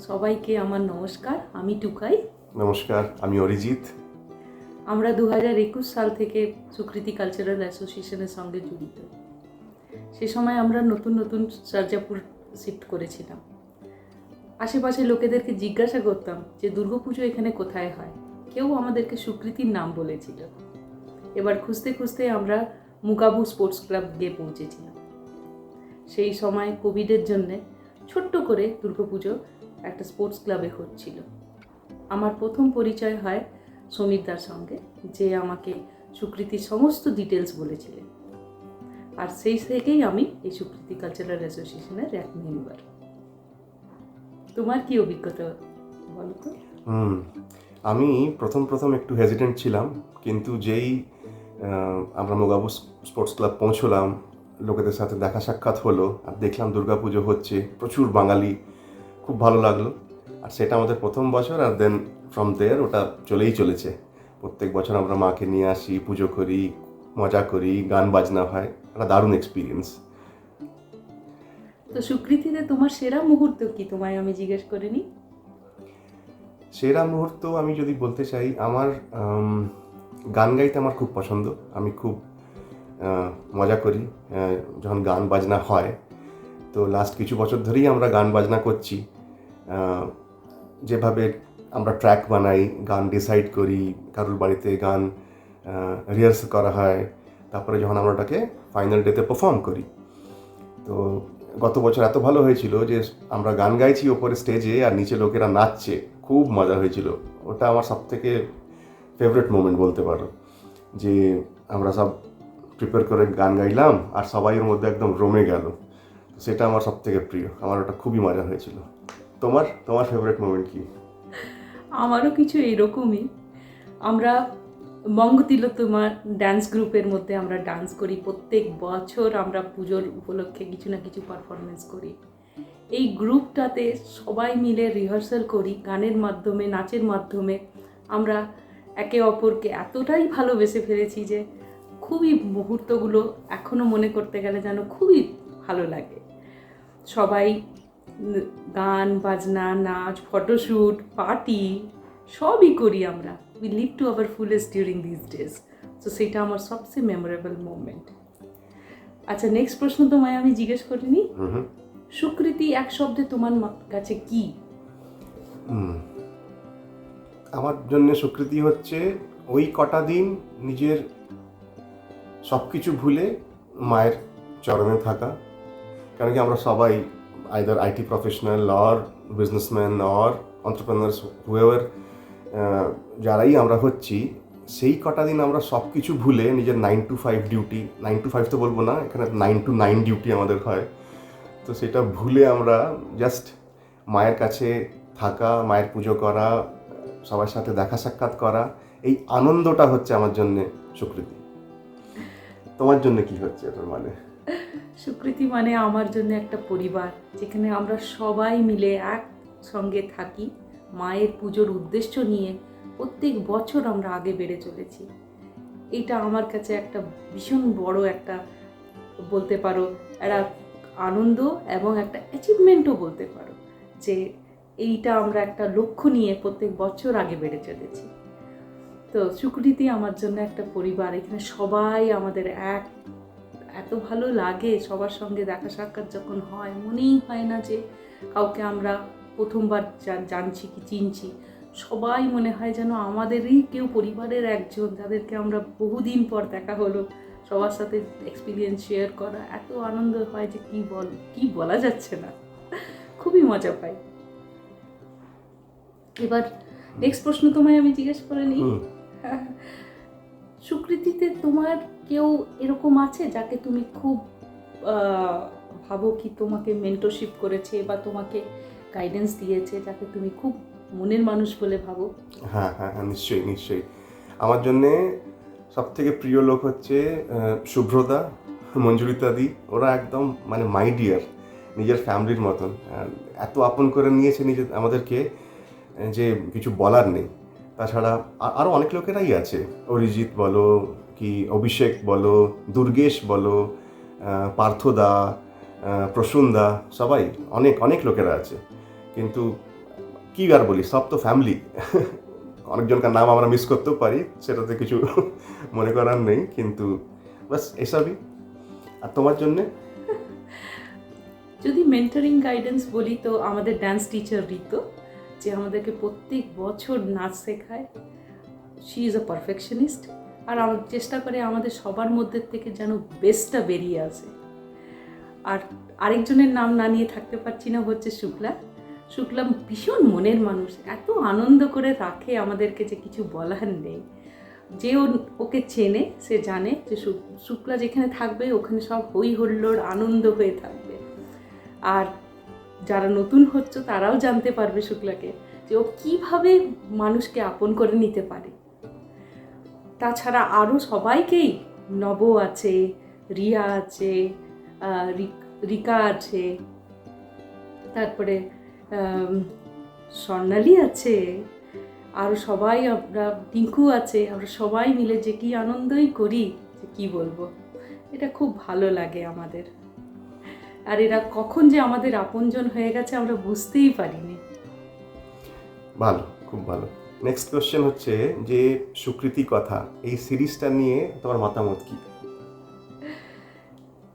সবাইকে আমার নমস্কার। আমি টুকাই। নমস্কার, আমি অরিজিৎ। আমরা 2021 সাল থেকে সুকৃতি কালচারাল অ্যাসোসিয়েশনের সঙ্গে জড়িত। সে সময় আমরা নতুন নতুন সার্জাপুর শিফট করেছিলাম। আশেপাশে লোকেদেরকে জিজ্ঞাসা করতাম যে দুর্গাপুজো এখানে কোথায় হয়। কেউ আমাদেরকে সুকৃতির নাম বলেছিল। এবার খুঁজতে খুঁজতে আমরা মুকাবু স্পোর্টস ক্লাব গিয়ে পৌঁছেছিলাম। সেই সময় কোভিডের জন্যে ছোট্ট করে দুর্গাপুজো একটা স্পোর্টস ক্লাবে হচ্ছিল। আমার প্রথম পরিচয় হয় সমীরদার সঙ্গে, যে আমাকে সুকৃতির সমস্ত ডিটেলস বলেছিলেন। আর সেই থেকেই আমি এই সুকৃতি কালচারাল অ্যাসোসিয়েশনের এক মেম্বার। তোমার কি অভিজ্ঞতা বলো তো? আমি প্রথম একটু হেজিটেন্ট ছিলাম, কিন্তু যেই আমরা মোগাবু স্পোর্টস ক্লাব পৌঁছলাম, লোকেদের সাথে দেখা সাক্ষাৎ হলো আর দেখলাম দুর্গাপুজো হচ্ছে, প্রচুর বাঙালি, খুব ভালো লাগলো। আর সেটা আমাদের প্রথম বছর, আর দেন ফ্রম দেয়ার ওটা চলেই চলেছে। প্রত্যেক বছর আমরা মাকে নিয়ে আসি, পুজো করি, মজা করি, গান বাজনা হয়, একটা দারুণ এক্সপিরিয়েন্স। তো সুকৃতিতে তোমার সেরা মুহূর্ত কি, তোমায় আমি জিজ্ঞেস করিনি? সেরা মুহূর্ত আমি যদি বলতে চাই, আমার গান গাইতে আমার খুব পছন্দ। আমি খুব মজা করি যখন গান বাজনা হয়। তো লাস্ট কিছু বছর ধরেই আমরা গান বাজনা করছি। যেভাবে আমরা ট্র্যাক বানাই, গান ডিসাইড করি, কারোর বাড়িতে গান রিহার্সাল করা হয়, তারপরে যখন আমরা ওটাকে ফাইনাল ডেতে পারফর্ম করি। তো গত বছর এত ভালো হয়েছিল যে আমরা গান গাইছি ওপরে স্টেজে, আর নিচে লোকেরা নাচছে, খুব মজা হয়েছিল। ওটা আমার সবথেকে ফেভারিট মোমেন্ট বলতে পারো, যে আমরা সব প্রিপেয়ার করে গান গাইলাম আর সবাই এর মধ্যে একদম রমে গেল। সেটা আমার সবথেকে প্রিয়, আমার ওটা খুবই মজা হয়েছিল। তোমার ফেভারিট মোমেন্ট কি? আমারও কিছু এরকমই। আমরা বঙ্গতিলোত্তমার ডান্স গ্রুপের মধ্যে আমরা ডান্স করি। প্রত্যেক বছর আমরা পুজোর উপলক্ষে কিছু না কিছু পারফরমেন্স করি। এই গ্রুপটাতে সবাই মিলে রিহার্সাল করি, গানের মাধ্যমে, নাচের মাধ্যমে। আমরা একে অপরকে এতটাই ভালোবেসে ফেলেছি যে খুবই মুহূর্তগুলো এখনও মনে করতে গেলে যেন খুবই ভালো লাগে। সবাই গান বাজনা, নাচ, ফটোশ্যুট, পার্টি সবই করি আমরা। We leave to our fullest during this days. তো সেটা আমার সবচেয়ে মেমোরেবল মোমেন্ট। আচ্ছা, নেক্সট প্রশ্ন তোমায় আমি জিজ্ঞেস করিনি। সুকৃতি এক শব্দে তোমার কাছে কি? আমার জন্য সুকৃতি হচ্ছে ওই কটা দিন নিজের সব কিছু ভুলে মায়ের চরণে থাকা। কারণ কি আমরা সবাই either IT professional or businessman or entrepreneurs, whoever, যারাই আমরা হচ্ছি, সেই কটা দিন আমরা সব কিছু ভুলে নিজের 9 to 5 ডিউটি, 9 to 5 তো বলবো না, এখানে 9 to 9 ডিউটি আমাদের হয়। তো সেটা ভুলে আমরা জাস্ট মায়ের কাছে থাকা, মায়ের পুজো করা, সবার সাথে দেখা সাক্ষাৎ করা, এই আনন্দটা হচ্ছে আমার জন্যে সুকৃতি। তোমার জন্য কি হচ্ছে এটার মানে? সুকৃতি মানে আমার জন্য একটা পরিবার, যেখানে আমরা সবাই মিলে একসঙ্গে থাকি, মায়ের পুজোর উদ্দেশ্য নিয়ে প্রত্যেক বছর আমরা আগে বেড়ে চলেছি। এইটা আমার কাছে একটা ভীষণ বড় একটা, বলতে পারো, একটা আনন্দ এবং একটা অ্যাচিভমেন্টও বলতে পারো, যে এইটা আমরা একটা লক্ষ্য নিয়ে প্রত্যেক বছর আগে বেড়ে চলেছি। তো সুকৃতি আমার জন্য একটা পরিবার। এখানে সবাই আমাদের এত ভালো লাগে। সবার সঙ্গে দেখা সাক্ষাৎ যখন হয়, মনেই হয় না যে কাউকে আমরা প্রথমবার জানছি কি চিনছি। সবাই মনে হয় যেন আমাদেরই কেউ, পরিবারের একজন, যাদেরকে আমরা বহুদিন পর দেখা হলো। সবার সাথে এক্সপিরিয়েন্স শেয়ার করা এত আনন্দ হয় যে কি বলা যাচ্ছে না। খুবই মজা পাই। এবার নেক্সট প্রশ্ন তোমায় আমি জিজ্ঞেস করে নিই। সুকৃতিতে তোমার কেউ এরকম আছে যাকে তুমি খুব ভাবো কি তোমাকে মেন্টরশিপ করেছে বা তোমাকে গাইডেন্স দিয়েছে, যাকে তুমি খুব মনের মানুষ বলে ভাবো? হ্যাঁ, নিশ্চয়ই। আমার জন্যে সব থেকে প্রিয় লোক হচ্ছে শুভ্রদা, মঞ্জুরিতা দি। ওরা একদম মানে মাই ডিয়ার, নিজের ফ্যামিলির মতন। এত আপন করে নিয়েছে আমাদেরকে যে কিছু বলার নেই। তাছাড়া আরও অনেক লোকেরাই আছে, অরিজিৎ বলো, কি অভিষেক বলো, দুর্গেশ বলো, পার্থদা, প্রসূনদা, সবাই, অনেক লোকেরা আছে। কিন্তু কি আর বলি, সব তো ফ্যামিলি। অনেকজনকার নাম আমরা মিস করতেও পারি, সেটাতে কিছু মনে করার নেই, কিন্তু বাস এসবই। আর তোমার জন্যে? যদি মেন্টরিং গাইডেন্স বলি তো আমাদের ডান্স টিচার ঋতু, যে আমাদেরকে প্রত্যেক বছর নাচ শেখায়। শি ইজ আ পারফেকশনিস্ট, আর আমার চেষ্টা করে আমাদের সবার মধ্যে থেকে যেন বেস্টটা বেরিয়ে আসে। আর আরেকজনের নাম না নিয়ে থাকতে পারছি না, হচ্ছে শুক্লা। শুক্লা ভীষণ মনের মানুষ, এত আনন্দ করে রাখে আমাদেরকে যে কিছু বলার নেই। যে ওকে চেনে সে জানে যে শুক্লা যেখানে থাকবে ওখানে সব হই হুল্লোড় আনন্দ হয়ে থাকবে। আর যারা নতুন হচ্ছে তারাও জানতে পারবে শুক্লাকে, যে ও কীভাবে মানুষকে আপন করে নিতে পারে। তাছাড়া আরও সবাইকেই, নব আছে, রিয়া আছে, রিকা আছে, তারপরে স্বর্ণালী আছে, আরও সবাই, আমরা টিঙ্কু আছে, আমরা সবাই মিলে যে কি আনন্দই করি যে কি বলবো। এটা খুব ভালো লাগে আমাদের। আর এরা কখন যে আমাদের আপনজন হয়ে গেছে আমরা বুঝতেই পারিনি। ভালো, খুব ভালো। নেক্সট কোয়েশ্চেন হচ্ছে যে সুকৃতি কথা, এই সিরিজটা নিয়ে তোমার মতামত কি?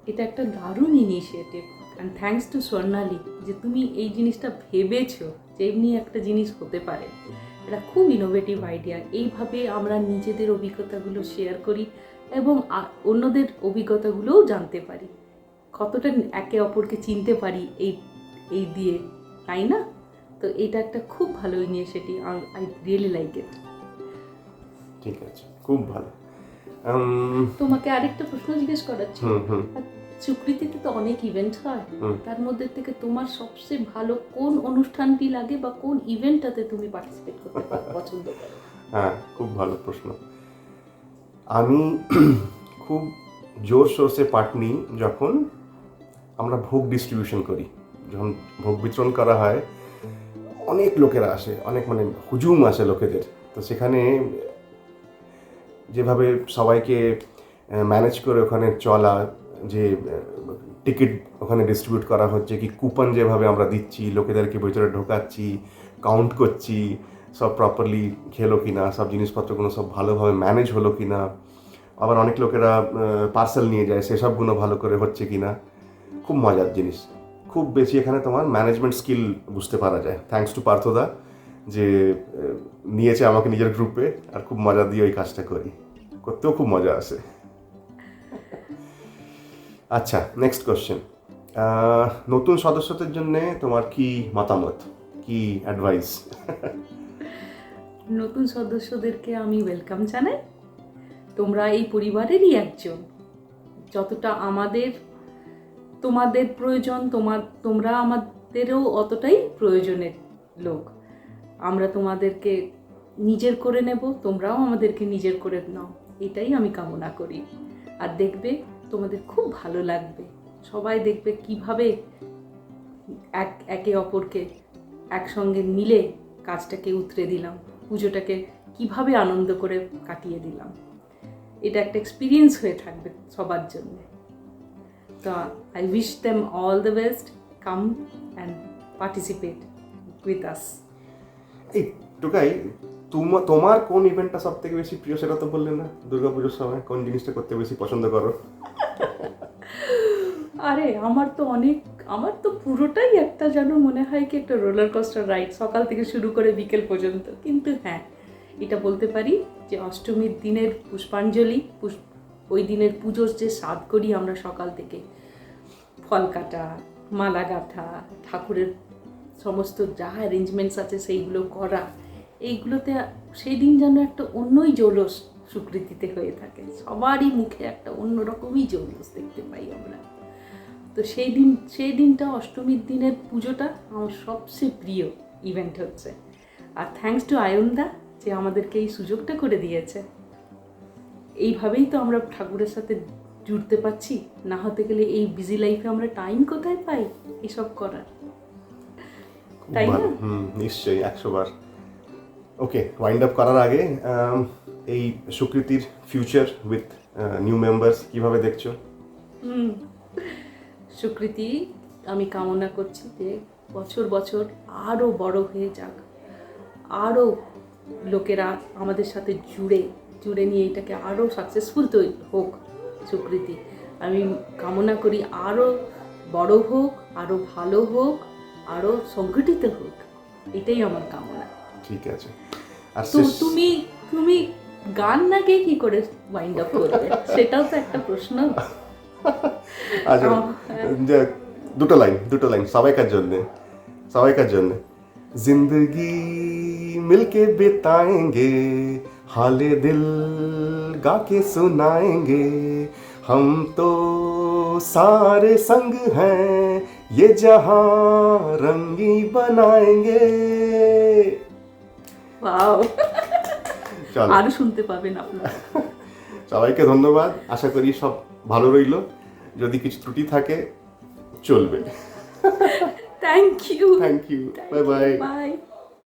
এটা একটা দারুণ ইনিশিয়েটিভ, অ্যান্ড থ্যাঙ্কস টু স্বর্ণালী যে তুমি এই জিনিসটা ভেবেছো যে এমনি একটা জিনিস হতে পারে। এটা খুব ইনোভেটিভ আইডিয়া। এইভাবে আমরা নিজেদের অভিজ্ঞতাগুলো শেয়ার করি এবং অন্যদের অভিজ্ঞতাগুলোও জানতে পারি, কতটা একে অপরকে চিনতে পারি এই দিয়ে, তাই না? তো এটা একটা খুব ভালো initiative, I really like it. ঠিক আছে, খুব ভালো। তোমাকে আরেকটা প্রশ্ন জিজ্ঞেস করার ছিল। হুম। সুকৃতিতে তো অনেক ইভেন্ট হয়, তার মধ্যে থেকে তোমার সবচেয়ে ভালো কোন অনুষ্ঠানটি লাগে বা কোন ইভেন্টটাতে তুমি পার্টিসিপেট করতে পছন্দ করো? হ্যাঁ, খুব ভালো প্রশ্ন। আমি খুব জোর সোর্সে পার্ট নিই যখন আমরা ভোগ ডিস্ট্রিবিউশন করি। যখন ভোগ বিতরণ করা হয়, অনেক লোকেরা আসে, অনেক মানে হুজুম আসে লোকেদের। তো সেখানে যেভাবে সবাইকে ম্যানেজ করে ওখানে চলা, যে টিকিট ওখানে ডিস্ট্রিবিউট করা হচ্ছে, কি কুপন যেভাবে আমরা দিচ্ছি, লোকেদেরকে ভিতরে ঢোকাচ্ছি, কাউন্ট করছি সব প্রপারলি খেলো কি না, সব জিনিসপত্রগুলো সব ভালোভাবে ম্যানেজ হলো কি না, আবার অনেক লোকেরা পার্সেল নিয়ে যায়, সেসবগুলো ভালো করে হচ্ছে কি না, খুব মজার জিনিস। খুব বেশি এখানে তোমার ম্যানেজমেন্ট স্কিল বুঝতে পারা যায়, থ্যাঙ্কস টু পার্থদা যে নিয়েছে আমাকে নিজের গ্রুপে, আর খুব মজা দিয়ে ওই কাজটা করি, করতেও খুব মজা আসে। আচ্ছা, নেক্সট কোয়েশ্চেন। নতুন সদস্যদের জন্য তোমার কি মতামত, কি অ্যাডভাইস? নতুন সদস্যদেরকে আমি ওয়েলকাম জানাই। তোমরা এই পরিবারেরই একজন। যতটা আমাদের তোমাদের প্রয়োজন, তোমরা আমাদেরও অতটাই প্রয়োজনের লোক। আমরা তোমাদেরকে নিজের করে নেব, তোমরাও আমাদেরকে নিজের করে নাও, এটাই আমি কামনা করি। আর দেখবে তোমাদের খুব ভালো লাগবে। সবাই দেখবে কিভাবে একে অপরকে একসঙ্গে মিলে কাজটাকে উতরে দিলাম, পুজোটাকে কিভাবে আনন্দ করে কাটিয়ে দিলাম। এটা একটা এক্সপিরিয়েন্স হয়ে থাকবে সবার জন্য। তো I wish them all the best, come and participate with us. এই টুকাই, তোমার কোন ইভেন্টটা সব থেকে বেশি প্রিয় সেটা তো বললে না? দুর্গাপুজোর সময় কোন জিনিসটা করতে বেশি পছন্দ করো? আরে আমার তো পুরোটাই একটা যেন মনে হয় কি একটা রোলার কোস্টার রাইড, সকাল থেকে শুরু করে বিকেল পর্যন্ত। কিন্তু হ্যাঁ, এটা বলতে পারি যে অষ্টমীর দিনের পুষ্পাঞ্জলি, ওই দিনের পুজোর যে স্বাদ করি আমরা সকাল থেকে, ফল কাটা, মালা গাঁথা, ঠাকুরের সমস্ত যা অ্যারেঞ্জমেন্টস আছে সেইগুলো করা, এইগুলোতে সেই দিন যেন একটা অন্যই জৌলস সুকৃতিতে হয়ে থাকে। সবারই মুখে একটা অন্যরকমই জৌলস দেখতে পাই আমরা। তো সেই দিনটা, অষ্টমীর দিনের পুজোটা আমার সবচেয়ে প্রিয় ইভেন্ট হচ্ছে। আর থ্যাঙ্কস টু আয়নদা যে আমাদেরকে এই সুযোগটা করে দিয়েছে। এইভাবেই তো আমরা ঠাকুরের সাথে জুড়তে পারছি, না হতে গেলে এই বিজি লাইফে আমরা টাইম কোথায় পাই এসব করার, তাই না? নিশ্চয়ই, 100 বার। ওকে, ওয়াইন্ড আপ করার আগে এই সুকৃতির ফিউচার উইথ নিউ মেম্বার্স কিভাবে দেখছো? সুকৃতি, আমি কামনা করছি যে বছর বছর আরও বড় হয়ে যাক, আরও লোকেরা আমাদের সাথে জুড়ে নিয়ে এটাকে আরও সাকসেসফুল তৈরি হোক সুকৃতি। আমি কামনা করি আরও বড় হোক, আরও ভালো হোক, আরও সংগঠিত হোক, এটাই আমার কামনা। ঠিক আছে। আর তো তুমি গান না গেয়ে কি করে ওয়াইন্ড আপ করবে, সেটাও তো একটা প্রশ্ন। আচ্ছা, যে দুটো লাইন সবাইকার জন্য। जिंदगी मिलके बिताएंगे, हाले दिल गा के सुनाएंगे, हम तो सारे संग हैं, ये जहां रंगी बनाएंगे। ওয়াও, চলো, আরো শুনতে পাবেন আপনারা। সবাইকে ধন্যবাদ। আশা করি সব ভালো রইল। যদি কিছু ত্রুটি থাকে চলবে। Thank you. Thank you. Bye bye. By.